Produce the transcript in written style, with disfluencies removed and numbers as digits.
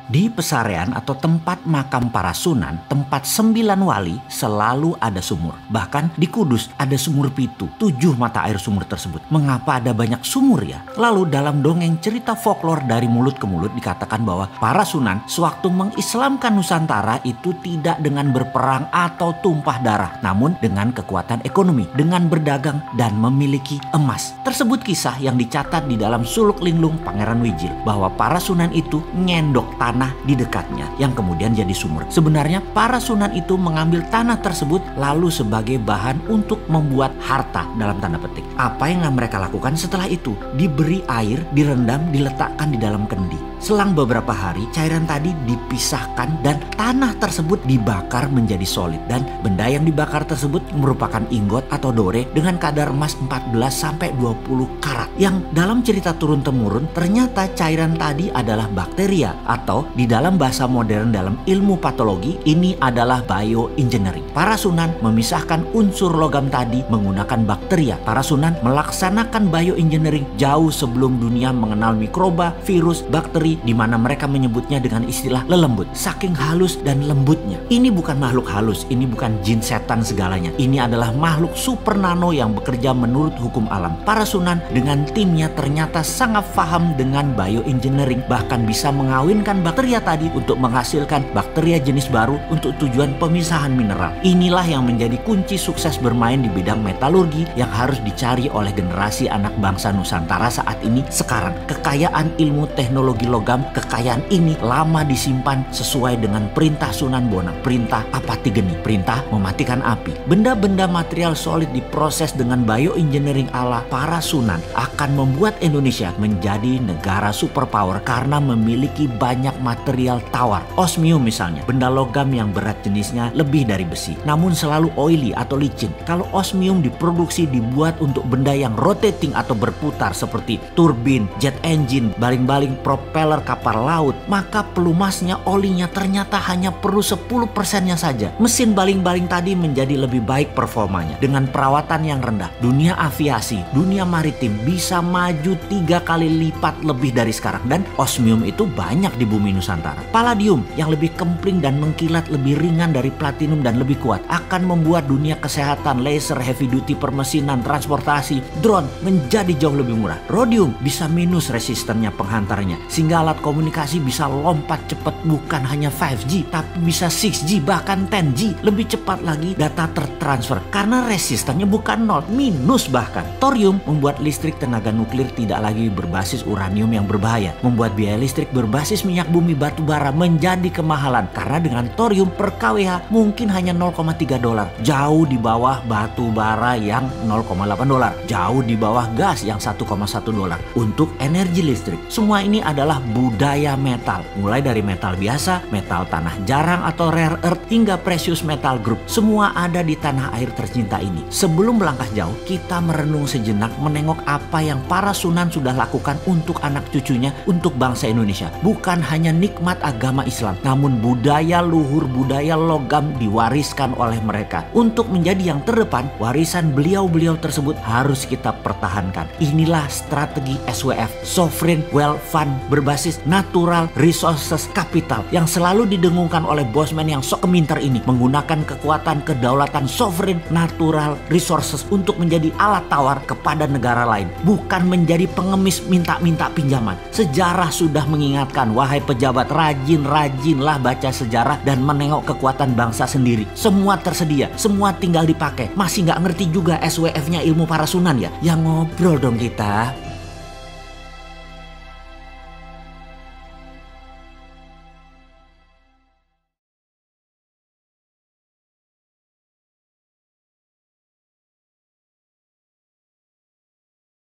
Di Pesarean atau tempat makam para sunan, tempat 9 wali, selalu ada sumur. Bahkan di Kudus ada sumur Pitu, 7 mata air sumur tersebut. Mengapa ada banyak sumur ya? Lalu dalam dongeng cerita folklor dari mulut ke mulut dikatakan bahwa para sunan sewaktu mengislamkan Nusantara itu tidak dengan berperang atau tumpah darah, namun dengan kekuatan ekonomi, dengan berdagang dan memiliki emas. Tersebut kisah yang dicatat di dalam Suluk Linglung Pangeran Wijil bahwa para sunan itu ngendok tanah di dekatnya yang kemudian jadi sumur. Sebenarnya para sunan itu mengambil tanah tersebut lalu sebagai bahan untuk membuat harta dalam tanda petik. Apa yang mereka lakukan setelah itu? Diberi air, direndam, diletakkan di dalam kendi. Selang beberapa hari cairan tadi dipisahkan dan tanah tersebut dibakar menjadi solid, dan benda yang dibakar tersebut merupakan ingot atau dore dengan kadar emas 14-20 karat. Yang dalam cerita turun-temurun ternyata cairan tadi adalah bakteria, atau di dalam bahasa modern dalam ilmu patologi ini adalah bioengineering. Para sunan memisahkan unsur logam tadi menggunakan bakteria. Para sunan melaksanakan bioengineering jauh sebelum dunia mengenal mikroba, virus, bakteri, di mana mereka menyebutnya dengan istilah lelembut. Saking halus dan lembutnya. Ini bukan makhluk halus, ini bukan jin setan segalanya. Ini adalah makhluk super nano yang bekerja menurut hukum alam. Para sunan dengan timnya ternyata sangat paham dengan bioengineering, bahkan bisa mengawinkan bakteria tadi untuk menghasilkan bakteria jenis baru untuk tujuan pemisahan mineral. Inilah yang menjadi kunci sukses bermain di bidang metalurgi yang harus dicari oleh generasi anak bangsa Nusantara saat ini. Sekarang kekayaan ilmu teknologi logam, kekayaan ini lama disimpan sesuai dengan perintah Sunan Bonang, perintah Apati Geni, perintah mematikan api. Benda-benda material solid diproses dengan bioengineering ala para sunan akan membuat Indonesia menjadi negara superpower karena memiliki banyak material tawar. Osmium misalnya, benda logam yang berat jenisnya lebih dari besi, namun selalu oily atau licin. Kalau osmium diproduksi dibuat untuk benda yang rotating atau berputar seperti turbin, jet engine, baling-baling propeller kapal laut, maka pelumasnya, olinya ternyata hanya perlu 10%-nya saja. Mesin baling-baling tadi menjadi lebih baik performanya dengan perawatan yang rendah. Dunia aviasi, dunia maritim bisa maju 3 kali lipat lebih dari sekarang, dan osmium itu banyak di bumi Nusantara. Palladium yang lebih kempling dan mengkilat, lebih ringan dari platinum dan lebih kuat, akan membuat dunia kesehatan, laser, heavy duty, permesinan, transportasi, drone menjadi jauh lebih murah. Rhodium bisa minus resistennya penghantarnya, sehingga alat komunikasi bisa lompat cepat, bukan hanya 5G tapi bisa 6G bahkan 10G. Lebih cepat lagi data tertransfer karena resistannya bukan 0, minus bahkan. Thorium membuat listrik tenaga nuklir tidak lagi berbasis uranium yang berbahaya, membuat biaya listrik berbasis minyak bumi batu bara menjadi kemahalan karena dengan thorium per kWh mungkin hanya 0,3 dolar, jauh di bawah batu bara yang 0,8 dolar, jauh di bawah gas yang 1,1 dolar. Untuk energi listrik, semua ini adalah budaya metal, mulai dari metal biasa, metal tanah jarang atau rare earth, hingga precious metal group. Semua ada di tanah air tercinta ini. Sebelum melangkah jauh, kita merenung sejenak menengok apa yang para sunan sudah lakukan untuk anak cucunya, untuk bangsa Indonesia. Bukan hanya nikmat agama Islam, namun budaya luhur, budaya logam diwariskan oleh mereka. Untuk menjadi yang terdepan, warisan beliau-beliau tersebut harus kita pertahankan. Inilah strategi SWF, Sovereign Wealth Fund, berbasis Natural Resources Capital, yang selalu didengungkan oleh bosman yang sok keminter ini, menggunakan kekuatan kedaulatan sovereign natural resources untuk menjadi alat tawar kepada negara lain, bukan menjadi pengemis minta-minta pinjaman. Sejarah sudah mengingatkan, wahai pejabat, rajin-rajinlah baca sejarah dan menengok kekuatan bangsa sendiri. Semua tersedia, semua tinggal dipakai. Masih nggak ngerti juga SWF-nya ilmu para sunan ya? Ya ngobrol dong kita.